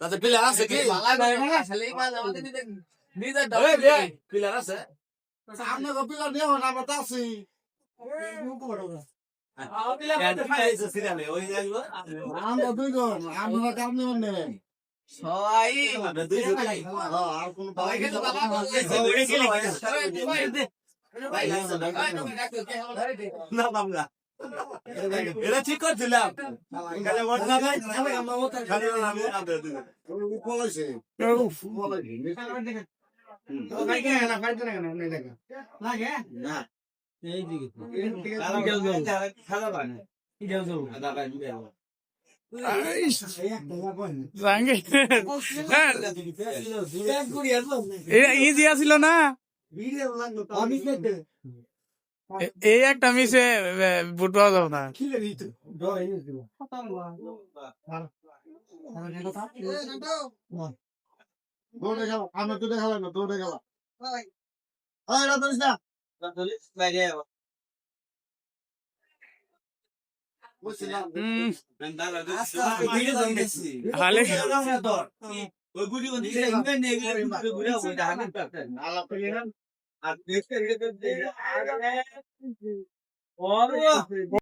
তাতে প্লেয়ার আছে কি প্লেয়ার আছে সামনে কপিলা নিয়ে হন আমরা তো আছি আমরা দুইজন আমরা কাম নেবেন নেবেন আর কোন না বাংলা এটা ঠিক করছিলাম পলাইছে না ইজি আছিল না এই একটা মিশে বুট পাওয়া যাবে না দৌড়ে গেল আমরা তো দেখালাম না দৌড়ে গেল এটা ধরিস না হালে